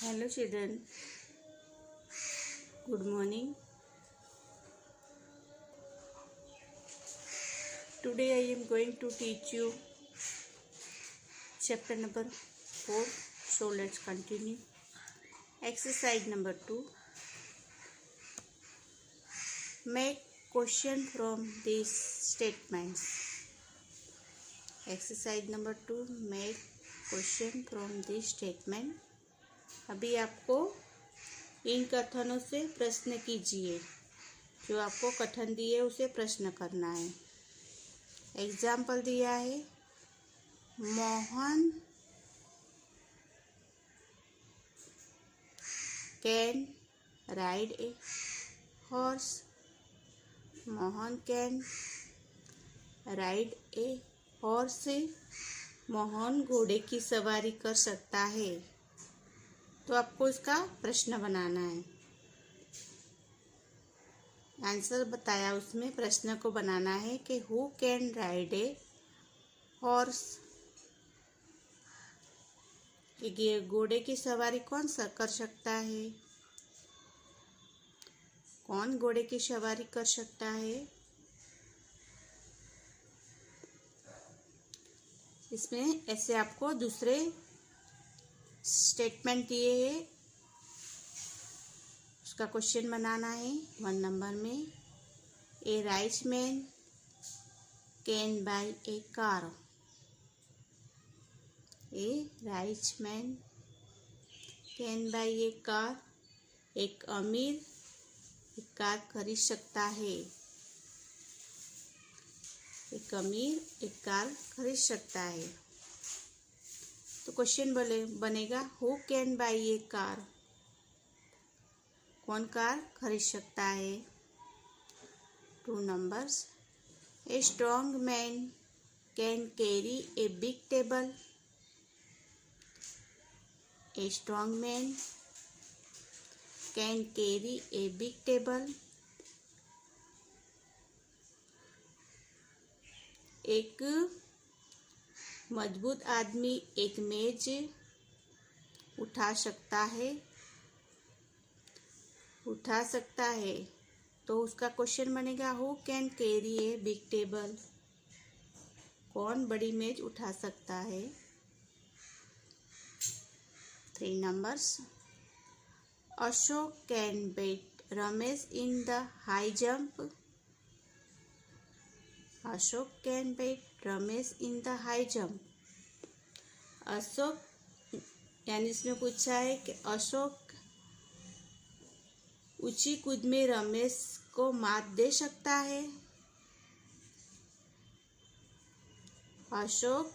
Hello children, good morning. Today I am going to teach you chapter number 4. So let's continue. Exercise number 2. Make question from these statements. Exercise number 2. Make question from this statement. अभी आपको इन कथनों से प्रश्न कीजिए। जो आपको कथन दिए उसे प्रश्न करना है। एग्जाम्पल दिया है, Mohan can ride a horse. Mohan can ride a horse. Mohan घोड़े की सवारी कर सकता है। तो आपको इसका प्रश्न बनाना है। आंसर बताया, उसमें प्रश्न को बनाना है कि who can ride a horse. ये घोड़े की सवारी कौन सा कर सकता है? कौन घोड़े की सवारी कर सकता है? इसमें ऐसे आपको दूसरे स्टेटमेंट दिए है, उसका क्वेश्चन बनाना है। 1 नंबर में, a rich man can buy a car. A rich man can buy a car. एक अमीर एक कार खरीद सकता है। एक अमीर एक कार खरीद सकता है। तो क्वेश्चन बनेगा, who can buy a car. कौन कार खरीद सकता है? 2 numbers, a strong man can carry a big table. A strong man can carry a big table. एक मजबूत आदमी एक मेज उठा सकता है। उठा सकता है। तो उसका क्वेश्चन बनेगा, who can carry a big table. कौन बड़ी मेज उठा सकता है? 3 numbers, Ashok can beat Ramesh in the high jump. Ashok can beat Ramesh in the high jump. Ashok, यानी इसमें पूछा है कि अशोक ऊंची कूद में रमेश को मात दे सकता है। अशोक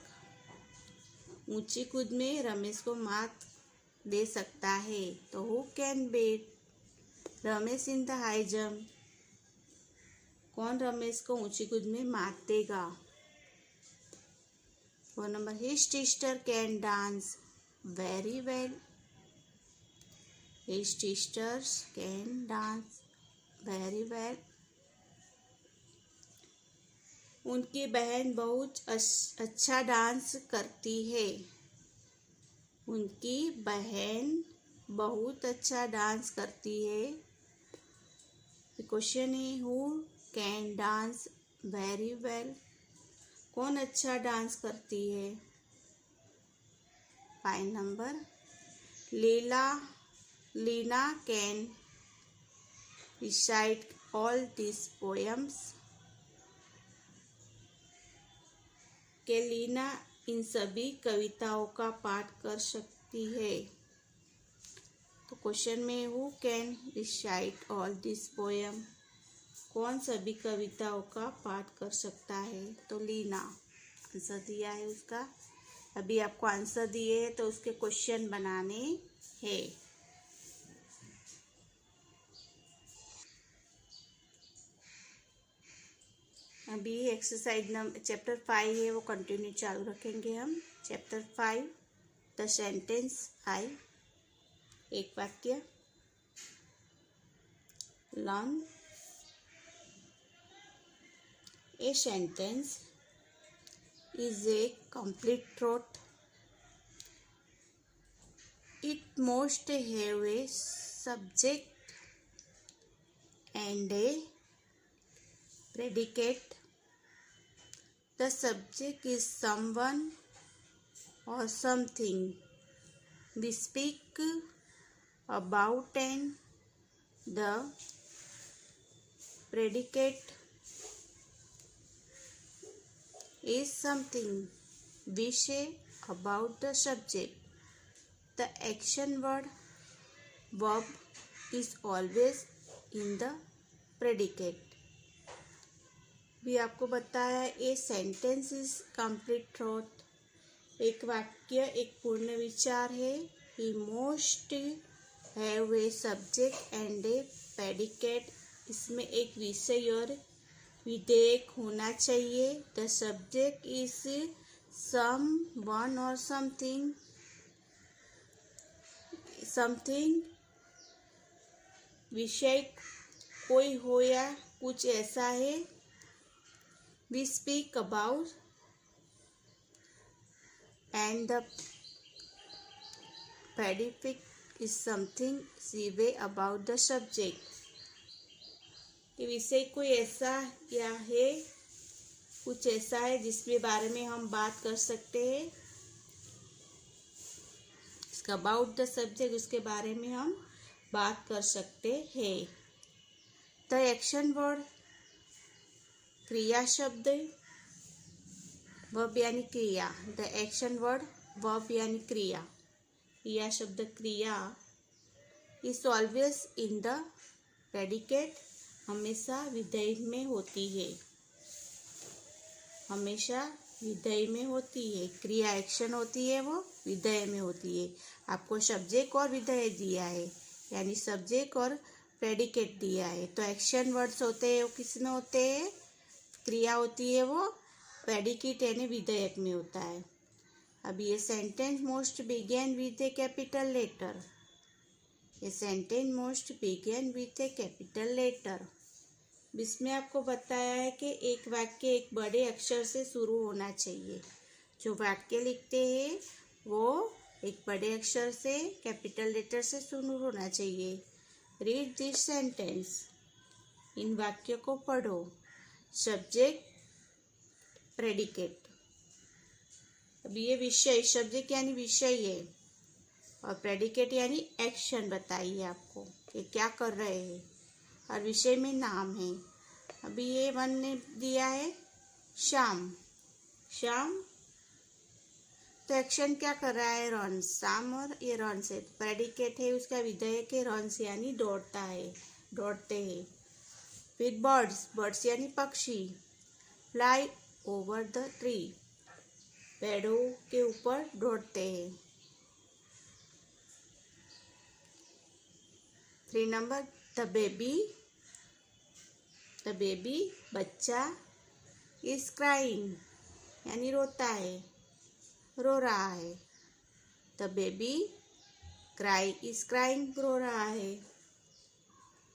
ऊंची कूद में रमेश को मात दे सकता है। तो who can beat Ramesh in the high jump. कौन रमेश को ऊंची कूद में मात देगा? 4 number, his sister can dance very well. His sisters can dance very well. उनकी बहन बहुत अच्छा डांस करती है। उनकी बहन बहुत अच्छा डांस करती है। क्वेश्चन है, who can dance very well. कौन अच्छा डांस करती है? 5 number, Leena can recite all this poems. के लीना इन सभी कविताओं का पाठ कर सकती है। तो क्वेश्चन में, who can recite all this poem. कौन सभी कविताओं का पाठ कर सकता है? तो लीना। आंसर दिया है उसका। अभी आपको आंसर दिए हैं तो उसके क्वेश्चन बनाने हैं। अभी एक्सरसाइज चैप्टर 5 है, वो कंटिन्यू चालू रखेंगे हम। Chapter 5, the sentence I. एक वाक्य, learn. A sentence is a complete thought. It must have a subject and a predicate. The subject is someone or something we speak about, and the predicate is something we say about the subject. The action word verb is always in the predicate. भी आपको बताया a sentence is complete thought. एक वाक्य एक पूर्ण विचार है. He most have a subject and a predicate. इसमें एक विषय और विधेयक होना चाहिए. The subject is someone or something विषय कोई हो या कुछ ऐसा है. We speak about and the predicate is something see way about the subject. ये विषय कोई ऐसा या है कुछ ऐसा है जिसके बारे में हम बात कर सकते हैं. इसका अबाउट द सब्जेक्ट उसके बारे में हम बात कर सकते हैं. द एक्शन वर्ड क्रिया शब्द वर्ब यानी क्रिया. द एक्शन वर्ड वर्ब यानी क्रिया. क्रिया शब्द क्रिया is always in the predicate. हमेशा विधेय में होती है. हमेशा विधेय में होती है. क्रिया एक्शन होती है वो विधेय में होती है. आपको सब्जेक्ट और विधेय दिया है यानी सब्जेक्ट और प्रेडिकेट दिया है. तो एक्शन वर्ड्स होते हैं वो किस में होते हैं. क्रिया होती है वो प्रेडिकेट यानी विधेयक में होता है. अब ये sentence most begin with a capital letter. ये sentence most begin with a capital letter. इसमें आपको बताया है कि एक वाक्य एक बड़े अक्षर से शुरू होना चाहिए. जो वाक्य लिखते हैं वो एक बड़े अक्षर से कैपिटल लेटर से शुरू होना चाहिए. Read this sentence. इन वाक्यों को पढ़ो. Subject predicate. अब ये विषय सब्जेक्ट यानी विषय है और प्रेडिकेट यानी एक्शन बताइए आपको कि क्या कर रहे हैं और विषय में नाम है. अभी ये वन ने दिया है शाम. शाम तो एक्शन क्या कर रहा है रन. शाम और ये रन से प्रेडिकेट है उसका विधेयक है रन से यानी दौड़ता है दौड़ते हैं. फिर बर्ड्स. बर्ड्स यानी पक्षी. Fly over the tree. पेड़ों के ऊपर दौड़ते हैं. 3 number the baby. The baby बच्चा इज क्राइंग यानी रोता है रो रहा है. The baby cry is crying रो रहा है.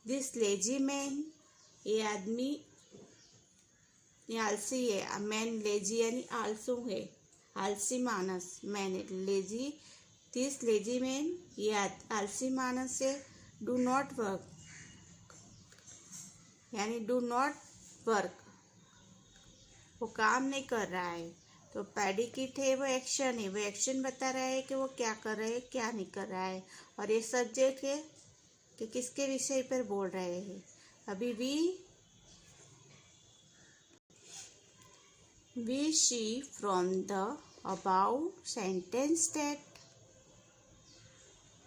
This lazy man. ये आदमी ये आलसी है. मैन लेजी यानी आलसू है आलसी मानस. Man lazy. This lazy man ये आलसी मानस है. डू नॉट वर्क यानी डू नॉट वर्क वो काम नहीं कर रहा है. तो प्रेडिकेट है वो एक्शन है. वो एक्शन बता रहा है कि वो क्या कर रहा है क्या नहीं कर रहा है. और ये सब्जेक्ट है कि किसके विषय पर बोल रहे हैं. अभी we see from the above sentence that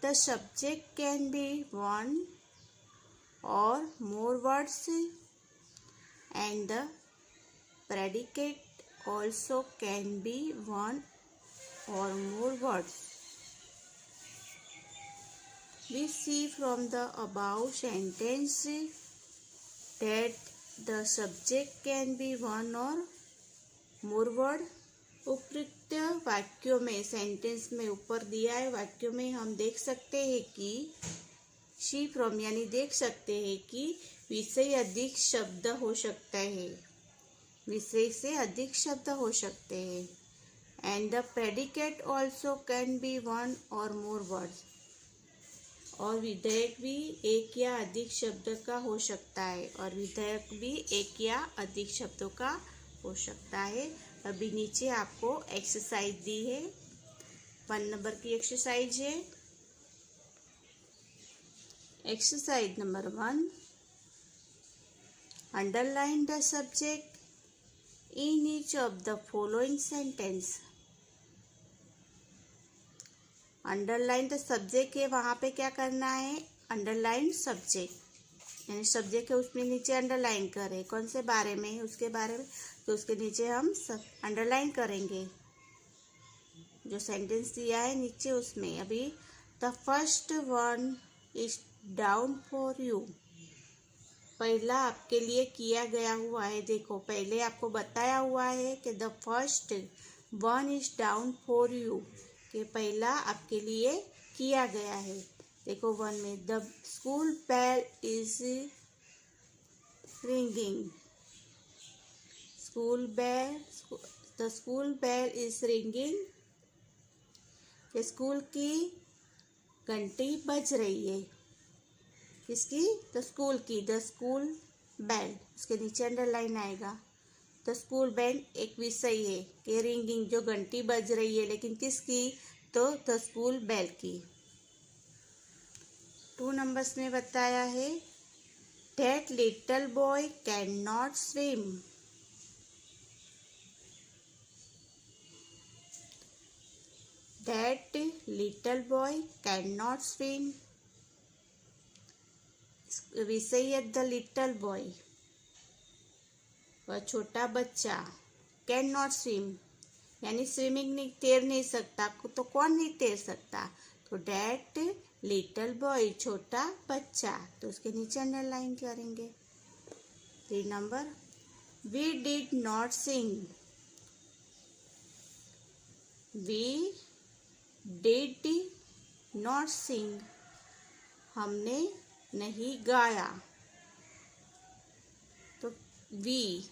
the subject can be one or more words and the predicate also can be one or more words. We see from the above sentence that the subject can be one or more word. उपयुक्त वाक्यों में sentence में ऊपर दिया है वाक्यों में हम देख सकते हैं कि सी फ्रॉम यानी देख सकते हैं कि विषय अधिक शब्द हो सकता है. विषय से अधिक शब्द हो सकते हैं. And the predicate also can be one और मोर वर्ड्स. और विधेयक भी एक या अधिक शब्द का हो सकता है, और विधेयक भी एक या अधिक शब्दों का हो सकता है। अभी नीचे आपको एक्सरसाइज दी है, 1 नंबर की एक्सरसाइज है। Exercise number 1, underline the subject in each of the following sentence. Underline the subject है, वहाँ पे क्या करना है, अंडरलाइन सब्जेक्ट, यानी सब्जेक्ट है उसमें नीचे अंडरलाइन करें, कौन से बारे में है उसके बारे में, तो उसके नीचे हम सब अंडरलाइन करेंगे जो सेंटेंस दिया है नीचे उसमें। अभी the first one is down for you, पहला आपके लिए किया गया हुआ है। देखो पहले आपको बताया हुआ है कि the first one is down for you, कि पहला आपके लिए किया गया है। देखो 1 में the school bell is ringing, the school bell is ringing, school की घंटी बज रही है। किसकी, द स्कूल की, द स्कूल बेल, उसके नीचे अंडरलाइन आएगा। द स्कूल बेल एक विषय है कि रिंगिंग जो घंटी बज रही है, लेकिन किसकी, तो द स्कूल बेल की। 2 नंबर्स में बताया है that little boy can not swim, that little boy can not swim, विषय है द लिटिल बॉय, वह छोटा बच्चा, कैन नॉट स्विम यानी स्विमिंग नहीं, तैर नहीं सकता, तो कौन नहीं तैर सकता, तो डैट लिटिल बॉय छोटा बच्चा, तो उसके नीचे अंडरलाइन करेंगे। 3 number we did not sing, we did not sing, हमने नहीं गाया, तो वी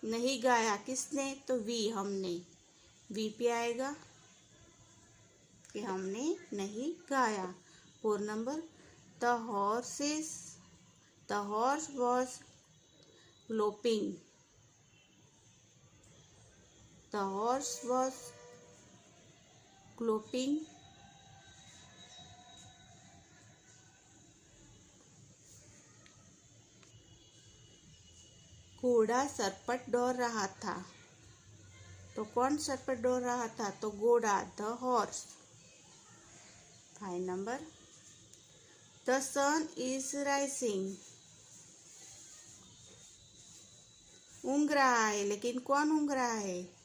नहीं गाया किसने, तो वी हमने, वी पे आएगा कि हमने नहीं गाया। 4 number the horse was galloping, the horse was galloping, घोड़ा सरपट दौड़ रहा था, तो कौन सरपट दौड़ रहा था, तो घोड़ा, the horse. 5 number the sun is rising, ऊँग रहा है, लेकिन कौन ऊँग रहा है,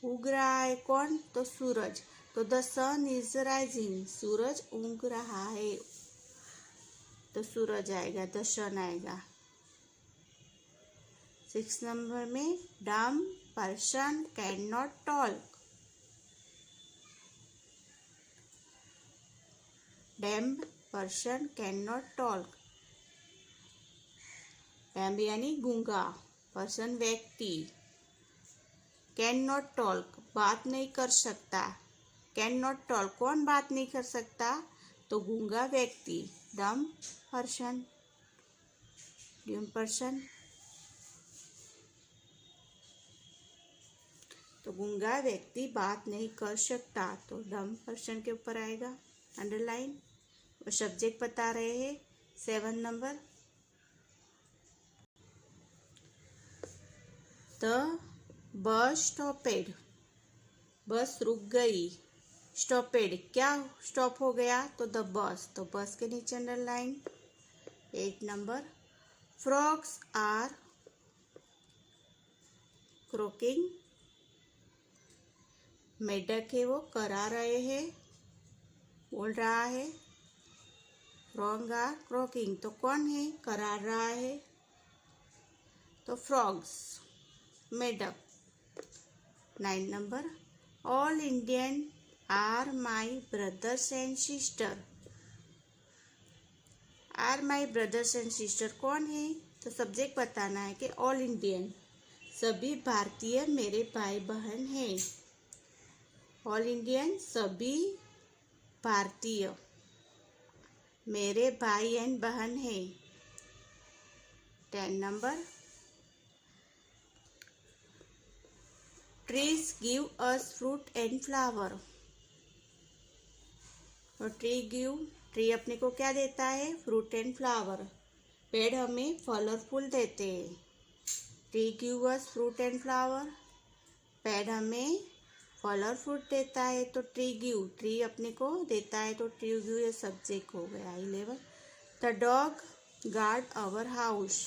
उग रहा है कौन, तो सूरज, तो द सन इज राइजिंग, सूरज उग रहा है, तो सूरज आएगा, द सन आएगा। 6 नंबर में डम पर्सन कैन नॉट टॉक, डम पर्सन कैन नॉट टॉक, डम यानी गूंगा, पर्सन व्यक्ति, कैन नॉट टॉक बात नहीं कर सकता, कैन नॉट टॉक कौन बात नहीं कर सकता, तो गूंगा व्यक्ति, डम पर्सन, ड्यूम पर्सन, तो गूंगा व्यक्ति बात नहीं कर सकता, तो डम पर्सन के ऊपर आएगा अंडरलाइन। वो सब्जेक्ट बता रहे हैं। 7 नंबर द बस स्टॉपेड, बस रुक गई, स्टॉपेड क्या स्टॉप हो गया, तो द बस, तो बस के नीचे underline. 8 number frogs are croaking, मेढक है वो करा रहे हैं, बोल रहा है, फ्रॉग आर क्रोकिंग, तो कौन है, करा रहा है, तो फ्रॉग्स, मेढक। 9 number all Indian are my brothers and sister, are my brothers and sister कौन है, तो सब्जेक्ट बताना है कि ऑल इंडियन, सभी भारतीय मेरे भाई बहन हैं, ऑल इंडियन सभी भारतीय। मेरे भाई एंड बहन है। 10 number, trees give us fruit and flower. और ट्री अपने को क्या देता है? Fruit and flower. पेड़ हमें फल और फूल देते हैं। Tree give us fruit and flower, पेड़ हमें फल और फ्रूट देता है। तो ट्री अपने को देता है, तो ट्री गिव ये सब्जेक्ट हो गया। 11, the dog guard our house.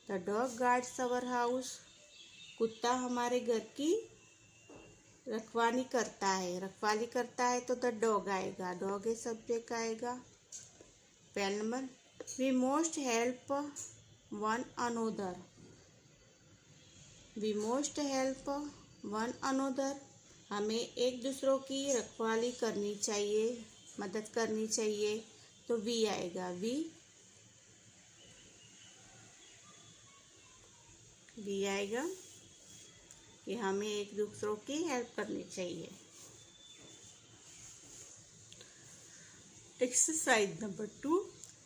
The dog guards our house, कुत्ता हमारे घर की रखवाली करता है। तो द डॉग आएगा, डॉग ए सब्जेक्ट आएगा। 12 number, we most help one another. We most help one another, हमें एक दूसरों की रखवाली करनी चाहिए, मदद करनी चाहिए। तो वी आएगा। वी आएगा कि हमें एक दूसरों की हेल्प करनी चाहिए। Exercise number 2,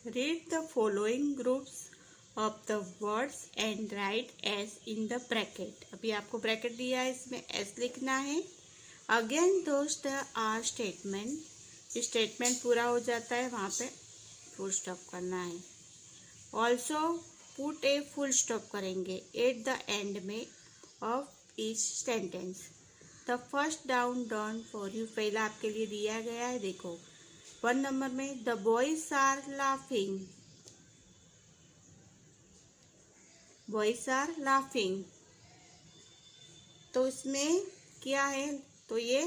read the following groups of the words and right S in the bracket. अभी आपको ब्रैकेट दिया है, इसमें एस लिखना है। अगेन दोस्त आर स्टेटमेंट, स्टेटमेंट पूरा हो जाता है वहाँ पे फुल स्टॉप करना है। Also put a full stop करेंगे एट द एंड में of each sentence. The first down done for you, पहला आपके लिए दिया गया है। देखो 1 नंबर में, the boys are laughing. Boys are laughing, तो इसमें क्या है? तो ये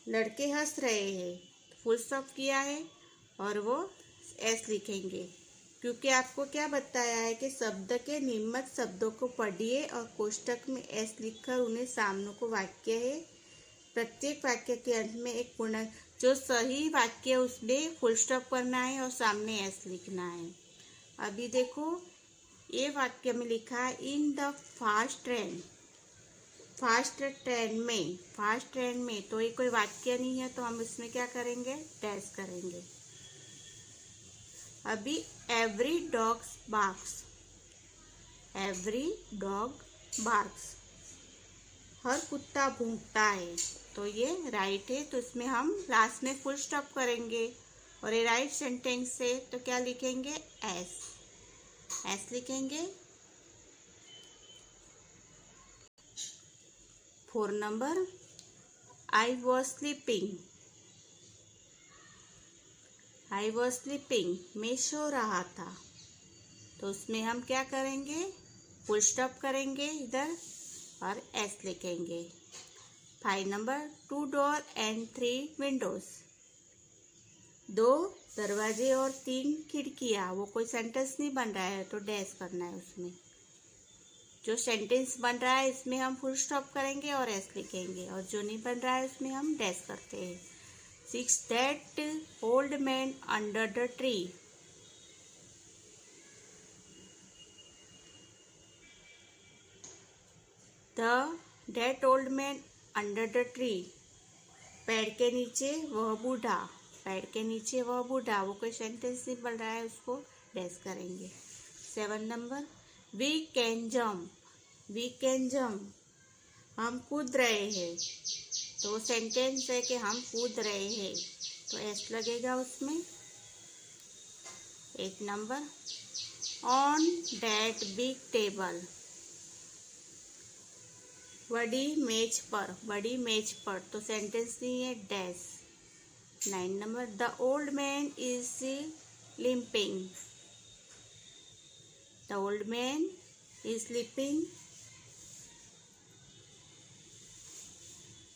लड़के हंस रहे हैं, फुल स्टॉप किया है और वो एस लिखेंगे, क्योंकि आपको क्या बताया है कि शब्द के निम्नलिखित शब्दों को पढ़िए और कोष्टक में एस लिखकर उन्हें सामने को वाक्य है। प्रत्येक वाक्य के अंत में एक पूर्ण, जो सही वाक्य उसमें फुल स्टॉप करना है और सामने एस लिखना है। अभी देखो ये वाक्य में लिखा है in the fast train. Fast train में, तो ये कोई वाक्य नहीं है, तो हम इसमें क्या करेंगे? डैश करेंगे। अभी every dog barks, every dog barks, हर कुत्ता भौंकता है, तो ये राइट है, तो इसमें हम लास्ट में फुल स्टॉप करेंगे। और ये राइट सेंटेंस है, तो क्या लिखेंगे? एस लिखेंगे। 4 number, I was sleeping. I was sleeping, मैं सो रहा था, तो उसमें हम क्या करेंगे? फुल स्टॉप करेंगे इधर और एस लिखेंगे। 5 नंबर, 2 डोर एंड 3 विंडोज। 2 दरवाजे और 3 खिड़कियाँ, वो कोई सेंटेंस नहीं बन रहा है, तो डैश करना है उसमें। जो सेंटेंस बन रहा है इसमें हम फुल स्टॉप करेंगे और एस लिखेंगे, और जो नहीं बन रहा है उसमें हम डैश करते हैं। 6, that old man under the tree. That old man under the tree. पेड़ के नीचे वह बूढ़ा, पेड़ के नीचे वह बूढ़ा, वो कोई सेंटेंस नहीं बन रहा है, उसको डैश करेंगे। 7 number, we can jump. we can jump, हम कूद रहे हैं, तो सेंटेंस है कि हम कूद रहे हैं, तो एस लगेगा उसमें। 8 number, on that big table, बड़ी मेज पर, तो सेंटेंस नहीं है, dash. 9 number, the old man is limping. The old man is sleeping,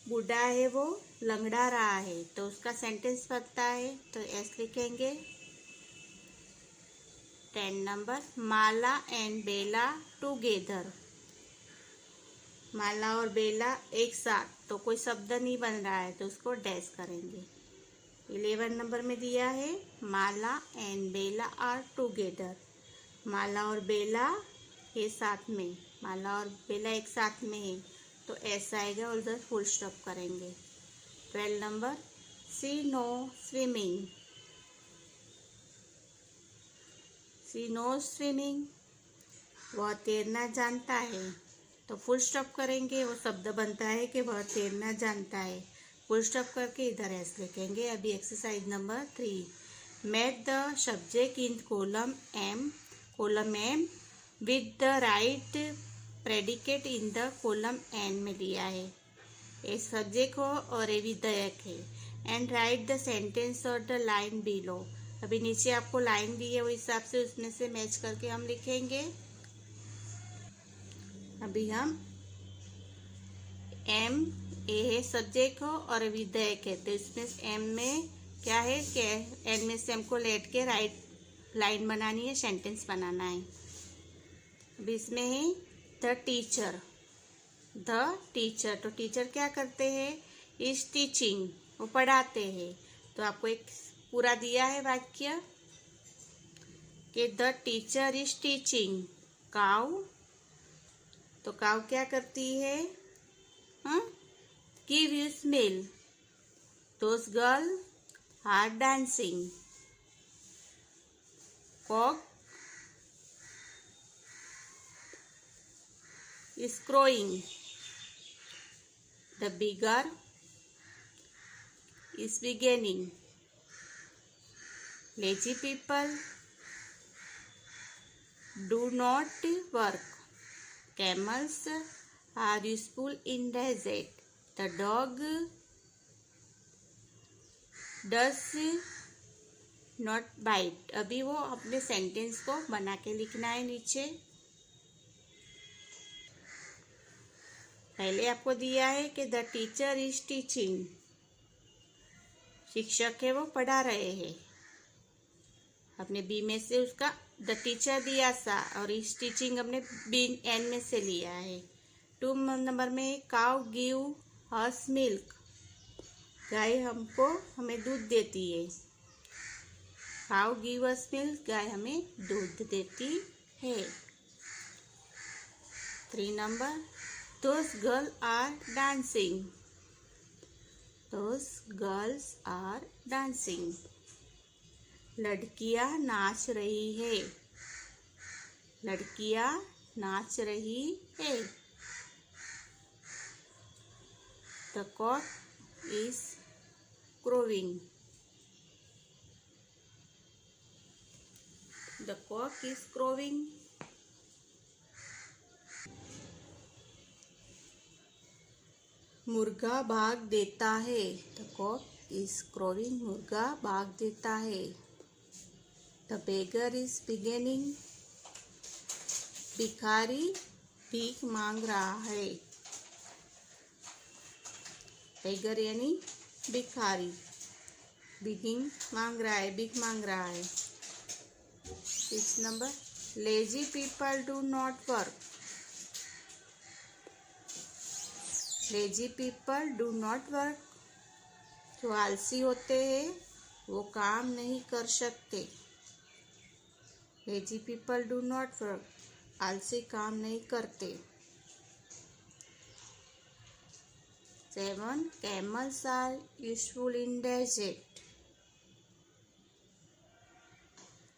बूढ़ा है वो लंगड़ा रहा है, तो उसका सेंटेंस बनता है, तो एस लिखेंगे। 10 number, Mala and Bela together. Mala और बेला एक साथ, तो कोई शब्द नहीं बन रहा है, तो उसको डैश करेंगे। 11 नंबर में दिया है माला and Bela are together. Mala और बेला के साथ में, माला और बेला एक साथ में है, तो ऐसा आएगा और उधर फुल स्टॉप करेंगे। 12 नंबर, सी नो स्विमिंग, सी नो स्विमिंग, वह तैरना जानता है। तो फुल स्टॉप करेंगे, वो शब्द बनता है कि वह तैरना जानता है। फुल स्टॉप करके इधर एस लिखेंगे। अभी exercise number 3, match the subject in column M with the right predicate in the column N में दिया है। ए सब्जेक्ट हो और ए विधेयक है। एंड राइट द सेंटेंस और द लाइन बिलो। अभी नीचे आपको लाइन दी है, वो हिसाब से उसमें से मैच करके हम लिखेंगे। अभी हम एम, ए है सब्जेक्ट हो और विधेयक है, तो इसमें एम में क्या है कि एन में से हमको लेट के राइट लाइन बनानी है, सेंटेंस बनाना है। अभी इसमें है द टीचर, द टीचर, तो टीचर क्या करते हैं, इज टीचिंग, वो पढ़ाते हैं। तो आपको एक पूरा दिया है वाक्य कि the teacher is teaching cow, तो काउ क्या करती है, give you smell, those girl are dancing, cock is crowing, the beggar is beginning, lazy people do not work, camels are useful in desert, the dog does not bite। अभी वो अपने sentence को बना के लिखना है नीचे। पहले आपको दिया है कि द टीचर इज टीचिंग, शिक्षक है वो पढ़ा रहे हैं। अपने बी में से उसका द टीचर दिया सा और इज टीचिंग अपने बी एन में से लिया है। 2 नंबर में काउ गिव अस मिल्क, गाय हमें दूध देती है। काउ गिव अस मिल्क, गाय हमें दूध देती है। 3 number Those girls are dancing, those girls are dancing, लड़कियां नाच रही है, लड़कियां नाच रही है। The cock is crowing, the cock is crowing। मुर्गा भाग देता है, द कॉक इज क्रोविंग, मुर्गा भाग देता है। द बेगर इज बिगिनिंग, भिखारी भीख मांग रहा है। बेगर यानी भिखारी, बिगिंग मांग रहा है, भीख मांग रहा है। 6 number lazy people do not work, lazy people do not work, जो आलसी होते हैं वो काम नहीं कर सकते। Lazy people do not work, आलसी काम नहीं करते। 7 camels are useful in desert,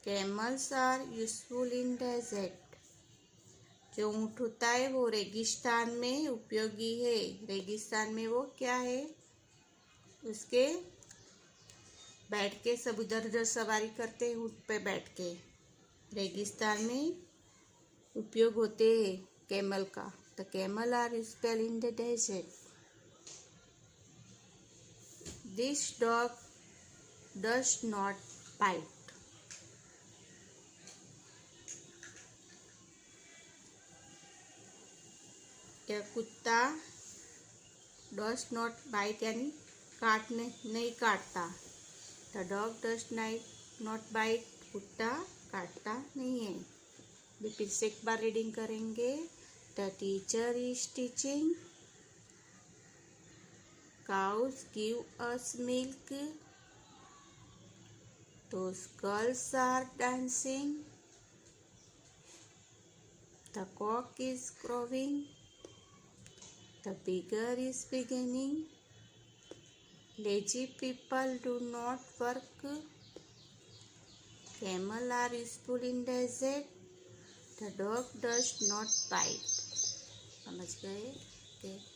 camels are useful in desert, जो ऊँट होता है वो रेगिस्तान में उपयोगी है। रेगिस्तान में वो क्या है, उसके बैठ के सब उधर उधर सवारी करते हैं ऊँट पे बैठ के, रेगिस्तान में उपयोग होते हैं कैमल का। The camel are useful in the desert. This dog does not bite, यह कुत्ता डज नॉट बाइट यानी नहीं काटता। The dog does not bite, कुत्ता काटता नहीं है। भी फिर से एक बार रीडिंग करेंगे। The teacher is teaching, cows give us milk, those girls are dancing, the cock is crowing, the beggar is beginning, Lazy people do not work. Camel are useful in desert. The dog does not bite. समझ गए?